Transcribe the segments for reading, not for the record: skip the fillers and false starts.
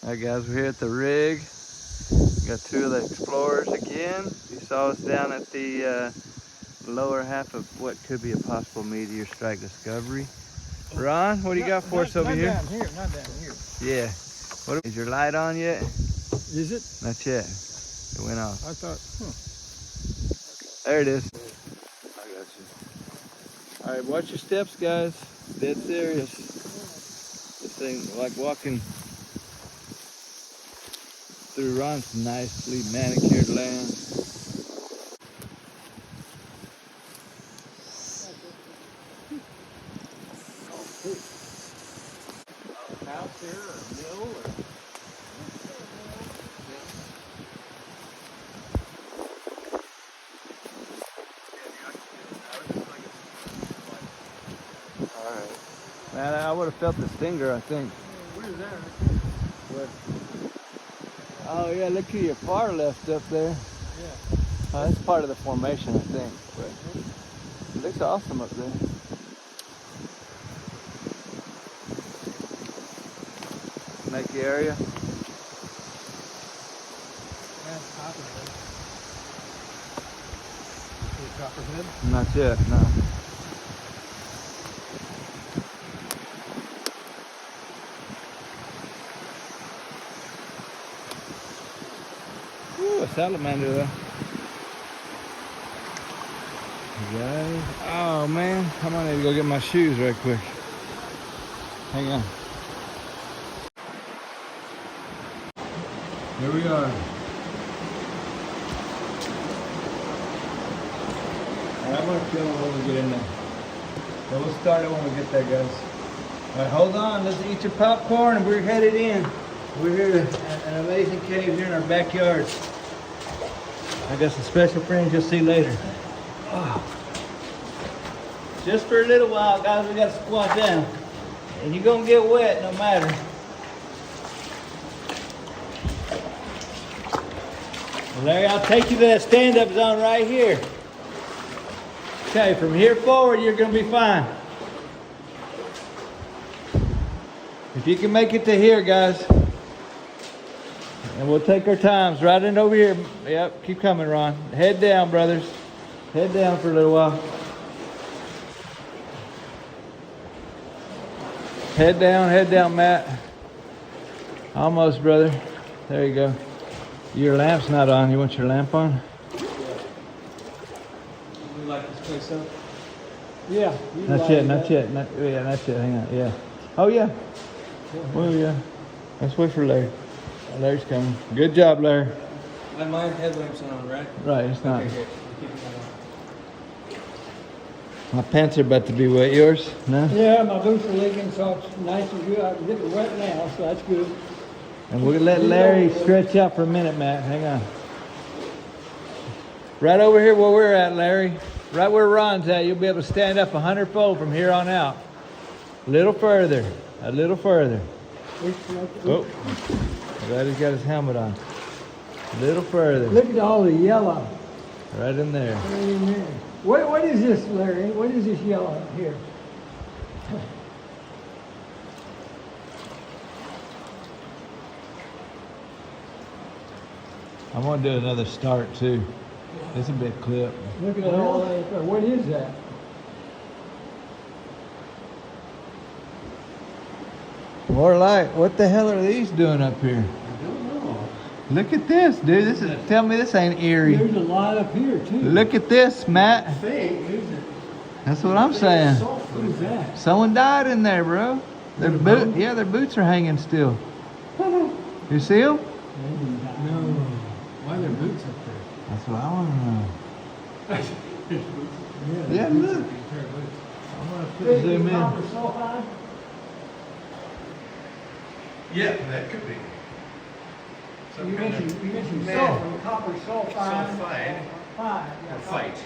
Alright guys, we're here at the rig. We got two of the explorers again. You saw us down at the lower half of what could be a possible meteor strike discovery. Ron, what do you got for us over here? Not down here. Yeah. Is your light on yet? Is it? Not yet. It went off. I thought, There it is. I got you. Alright, watch your steps, guys. Dead serious. This thing, like walking through Ron's nicely manicured land. house here or a mill or... Alright. Man, I would have felt the stinger, I think. Where's that? What? Oh yeah, look to your far left up there. Yeah. That's part of the formation, I think. But it looks awesome up there. Snaky area. That's copperhead. See copperhead? Not yet, no. Ooh, a salamander though. Guys. Oh man, I'm gonna need to go get my shoes right quick. Hang on. Here we are. Alright, I'm gonna film it when we get in there. So we'll start it when we get there, guys. Alright, hold on. Let's eat your popcorn and we're headed in. We're here at an amazing cave here in our backyard. I got some special friends you'll see later. Oh. Just for a little while, guys, we got to squat down. And you're going to get wet no matter. Larry, I'll take you to that stand-up zone right here. Okay, from here forward, you're going to be fine. If you can make it to here, guys. And we'll take our times right in over here. Yep, keep coming, Ron. Head down, brothers. Head down for a little while. Head down, Matt. Almost, brother. There you go. Your lamp's not on. You want your lamp on? You like this place up? Yeah. Not yet. Not yet. Hang on. Yeah. Oh, yeah. Well, yeah. Let's wait for Larry. Larry's coming. Good job, Larry. My headlamp's on, right? Right, it's not. Okay, good. Keep it on. My pants are about to be wet. Yours? No? Yeah, my boots are leaking, so it's nice and good. I'm getting wet now, so that's good. And we'll let Larry stretch out for a minute, Matt. Hang on. Right over here where we're at, Larry. Right where Ron's at, you'll be able to stand up 100-fold from here on out. A little further. A little further. Oh. Glad he's got his helmet on. A little further. Look at all the yellow. Right in there. Right in there. What is this, Larry? What is this yellow here? I'm going to do another start, too. It's a big clip. Look at all that. What is that? More light. What the hell are these doing up here? I don't know. Look at this, dude. Tell me this ain't eerie. There's a lot up here, too. Look at this, Matt. Fake, is it? That's what I'm saying. What is that? Someone died in there, bro. Their boots are hanging still. You see them? No. Why are there boots up there? That's what I want to know. Yeah, look. I'm gonna zoom in. Copper sulfide? Yeah, that could be. You mentioned sulfur, copper sulfide. Sulfide. Yeah, Fight.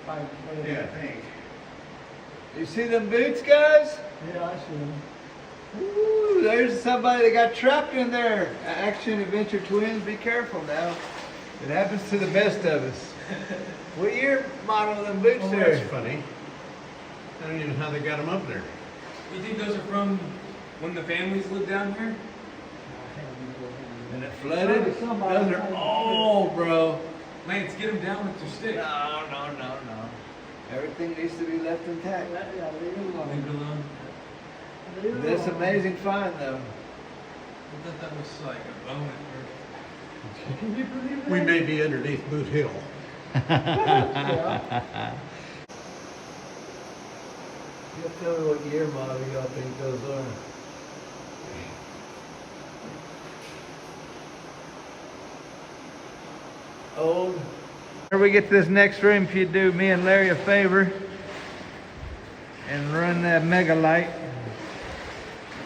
Fight. Yeah, I think. You see them boots, guys? Yeah, I see them. Ooh, there's somebody that got trapped in there. Action Adventure Twins, be careful now. It happens to the best of us. What year model of them boots Oh, there? that's funny. I don't even know how they got them up there. You think those are from when the families lived down here? I think And it flooded? Those are old, bro. Lance, get him down with your stick. No. Everything needs to be left intact. Yeah, leave it alone. Leave it alone. Leave it This alone. amazing find, though. I thought that was like a bone at Can you believe that? We may be underneath Boot Hill. Yeah. You tell me what year model y'all think those are. Old. Whenever we get to this next room, if you do me and Larry a favor and run that mega light.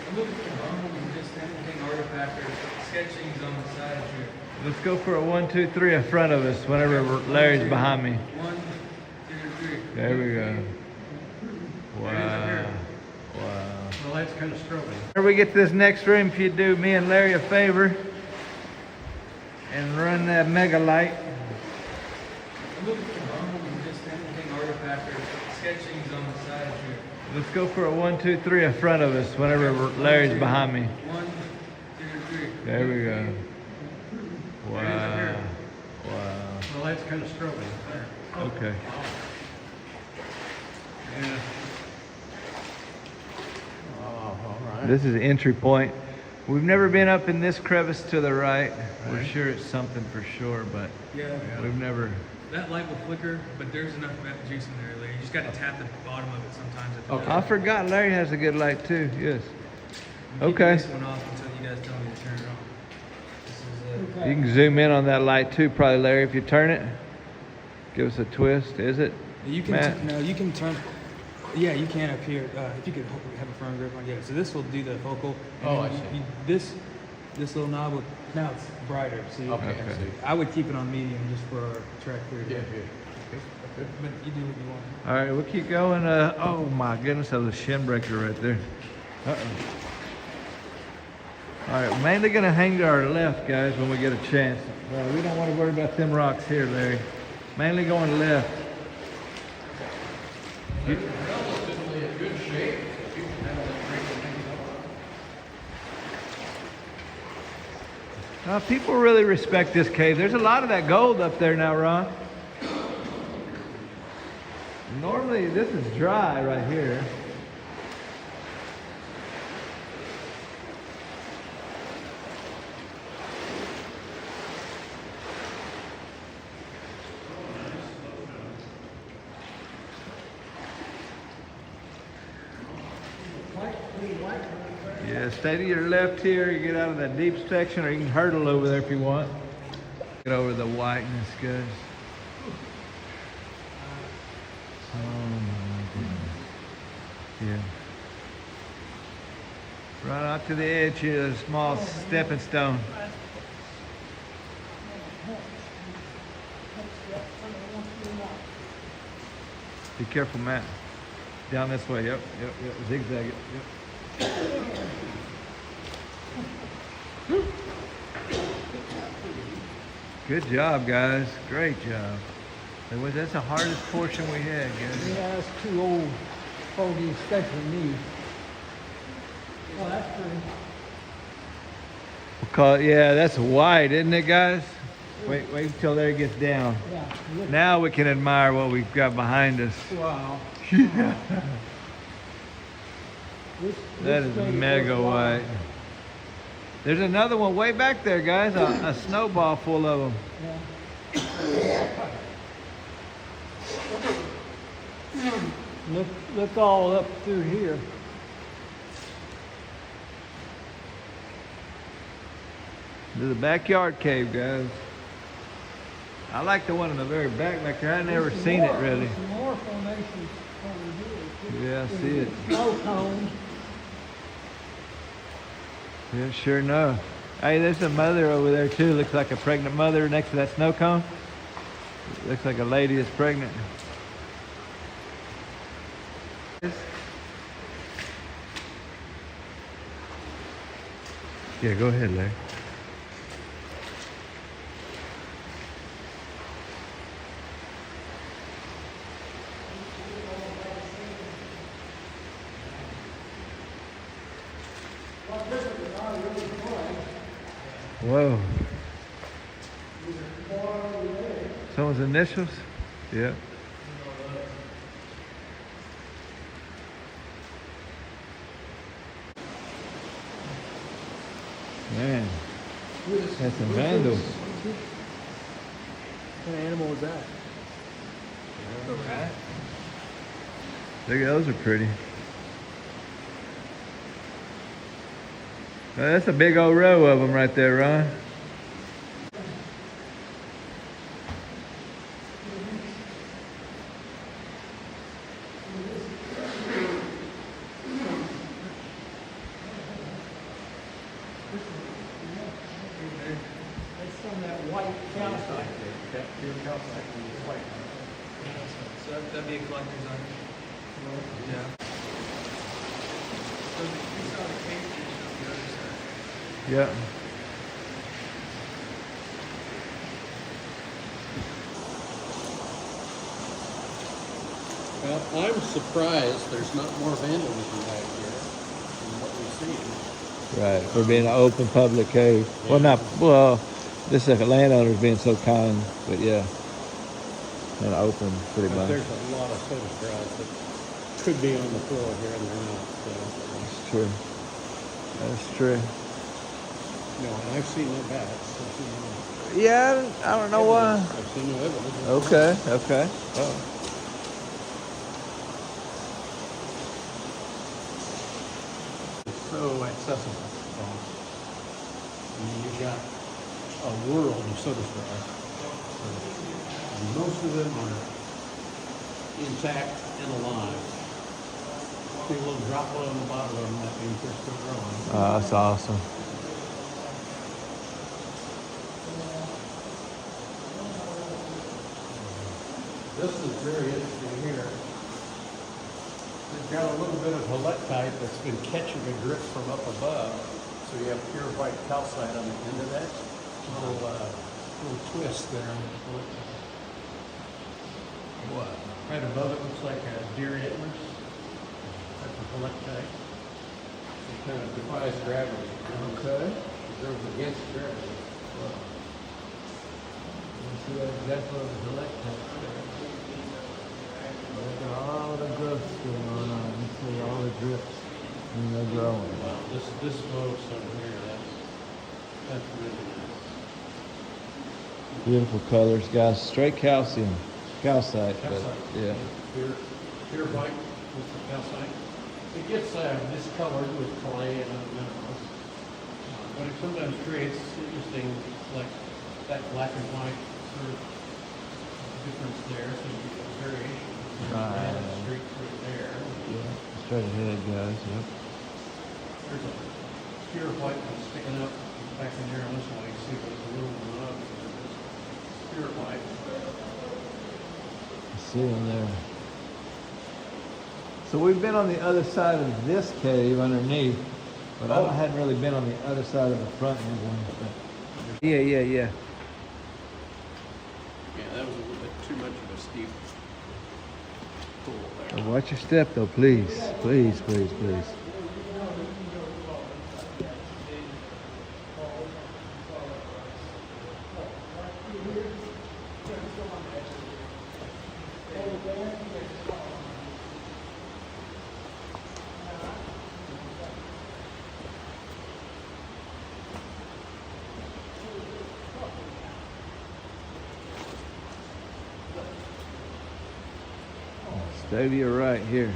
I'm looking for bones and just anything artifact or sketchings on the side here. Let's go for a 1, 2, 3 in front of us whenever Larry's behind me. 1, 2, 3. There we go. Wow. here. Wow. Well, that's kind of strobing. Whenever we get to this next room, if you do me and Larry a favor and run that mega light. I'm looking for bones and just anything artifact or sketchings on the side here. Let's go for a 1, 2, 3 in front of us whenever Larry's behind me. 1, 2, 3. There we go. Wow. here. Wow. Well, that's kind of strobing. Okay. Yeah. Oh, all right. This is the entry point. We've never been up in this crevice to the right. We're Right. sure it's something for sure, but Yeah. we've never. That light will flicker, but there's enough juice in there, Larry. You just got to tap the bottom of it sometimes. If it Okay. I doesn't. forgot Larry has a good light too. Yes. I'm keeping Okay. This one off until you guys tell me to turn it on. This is You can zoom in on that light too, probably, Larry, if you turn it. Give us a twist. Is it? You can Matt? no, you can turn. Yeah, you can up here. If you could have a firm grip on it. So this will do the focal. And Oh, then I see. This little knob will, now it's brighter. See, Okay, Okay. I see. I would keep it on medium just for our track here. Yeah. But you do what you want. All right, we'll keep going. Oh my goodness, that was a shin breaker right there. Uh-oh. All right, mainly gonna hang to our left, guys, when we get a chance. We don't want to worry about them rocks here, Larry. Mainly going left. You- Relatively in good shape. You can have that drink people really respect this cave. There's a lot of that gold up there now, Ron. Normally, this is dry right here. Yeah, stay to your left here. You get out of that deep section, or you can hurdle over there if you want. Get over the whiteness, guys. Oh my goodness. Yeah. Right out to the edge here, a small stepping stone. Be careful, Matt. Down this way, yep. Zigzag it, yep. Good job, guys. Great job. That's the hardest portion we had, guys. Yeah, it's too old for the especially me. Well, that's pretty. Yeah, that's wide, isn't it, guys? Wait until there it gets down. Yeah. Look. Now we can admire what we've got behind us. Wow. This That is thing mega goes white. There's another one way back there, guys. A snowball full of them. Yeah. Look all up through here. This is a backyard cave, guys. I like the one in the very back there. I never There's seen it more- really. there's some more formations over here. Yeah, I see it. Snow cone. Yeah, sure enough. Hey, there's a mother over there too. Looks like a pregnant mother next to that snow cone. Looks like a lady is pregnant. Yeah, go ahead, Larry. Whoa. Someone's initials? Yeah. Man, that's some vandals. What animal was that? The rat? Look, those are pretty. That's a big old row of them right there, Ron. That's from that white calcite. That pure calcite is white. So that'd be a collector's item. Yeah. So you saw the cave fish on the other side. Yeah. Well, I'm surprised there's not more vandalism back here than what we've seen. Right, for being an open public cave. Well, not, well, this is a landowner's being so kind, but yeah. And open, pretty But much. there's a lot of soda straws that could be on the floor here and they're not. So, That's true. That's true. no, and I've seen no bats. I've seen no Yeah, I don't know why. evidence. I've seen no evidence. Okay, okay. Oh. It's so accessible. So, I mean, you've got a world of soda straws. And most of them are intact and alive. See a little drop on the bottom of them, that means they're still growing. Oh, that's awesome. This is very interesting here. They've got a little bit of helictite that's been catching a drip from up above. So you have pure white calcite on the end of that. Little twist there on the helictite. What? Right above it looks like a deer antlers. Type of helictite. It kind of defies gravity. Okay. It goes against gravity. See that example of the helictite. Look at all the growths going on. You see all the drips and they're growing. Wow, this moves over here, that's really nice. Beautiful colors, guys. Straight calcium. Calcite, but Calcite. yeah. Pure white with the calcite. It gets discolored with clay and other minerals. But it sometimes creates interesting, like that black and white sort of difference there, so you get variation. Right. Red streaks right there. Yeah. Straight ahead, guys. Yep. There's a pure white one sticking up back in here on this one. You see there's a little one up. It's pure white. See them there. So we've been on the other side of this cave underneath, but I hadn't really been on the other side of the front end one. But yeah. Yeah, that was a little bit too much of a steep pool there. Watch your step though, please. Please, please, please. Stay to your right here.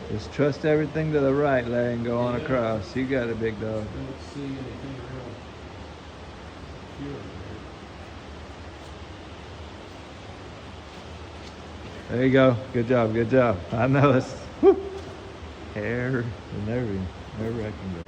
Just trust everything to the right, Larry, and go on across. You got it, big dog. Don't see anything real pure there. There you go. Good job, good job. I know it's hair and everything. Nerve-wracking.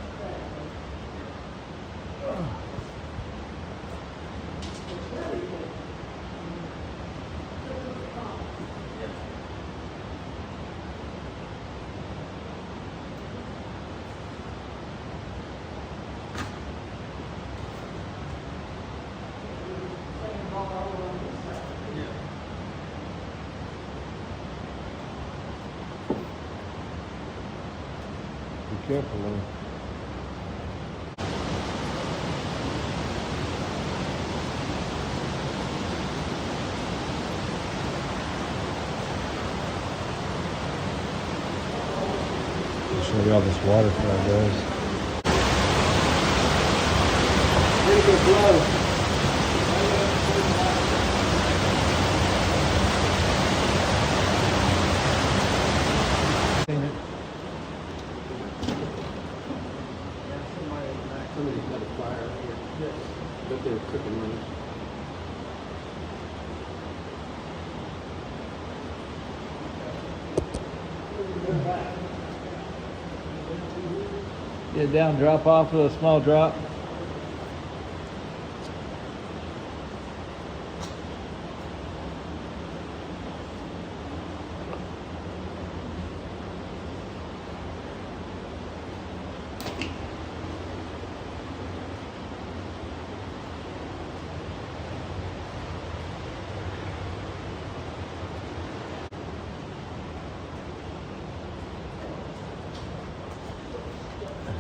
Be careful, though. Show you all this waterfall, guys. Pretty good blow. Somebody's got a fire here. But they're cooking money. Get down, drop off with a small drop.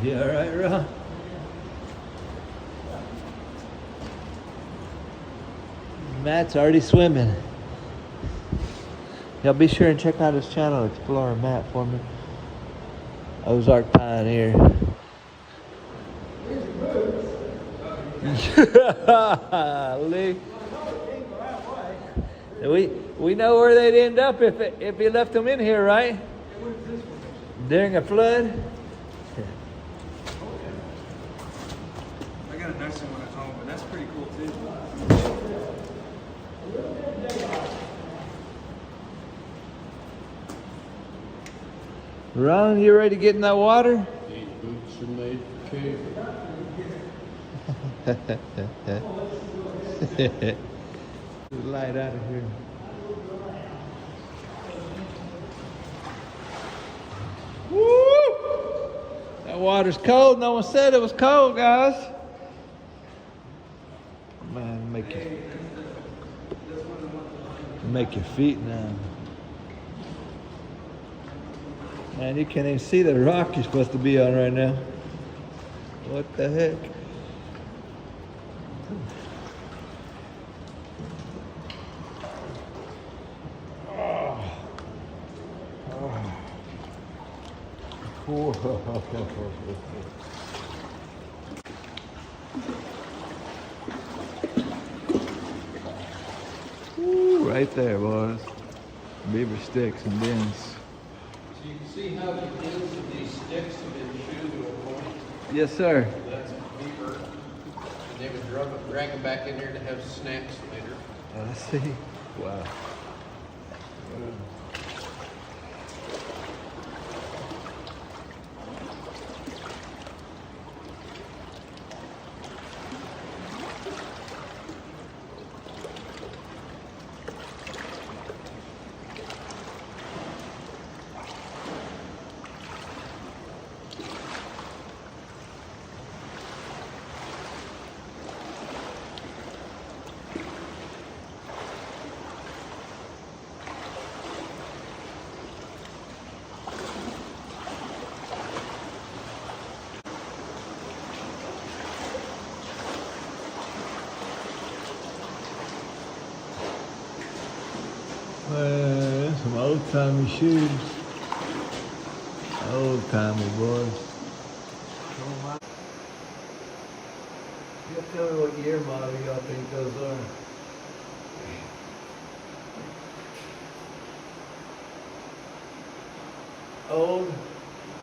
You all right, Ron? Matt's already swimming. Y'all be sure and check out his channel, Explorer Matt, for me. Ozark Pioneer. Lee. We know where they'd end up if he left them in here, right? During a flood. I got a nice one at home, but that's pretty cool too. Ron, you ready to get in that water? These boots are made for cave. Light out of here. Woo! That water's cold. No one said it was cold, guys. Man, make your feet numb. Man, you can't even see the rock you're supposed to be on right now. What the heck? Ooh, right there, boys. Beaver sticks and bins. So you can see how the ends of these sticks have been chewed to a point. Yes, sir. That's beaver. And they would drag them back in there to have snacks later. I see. Wow. Some old-timey shoes. Old-timey, boys. You tell me what year model y'all think those are. Old.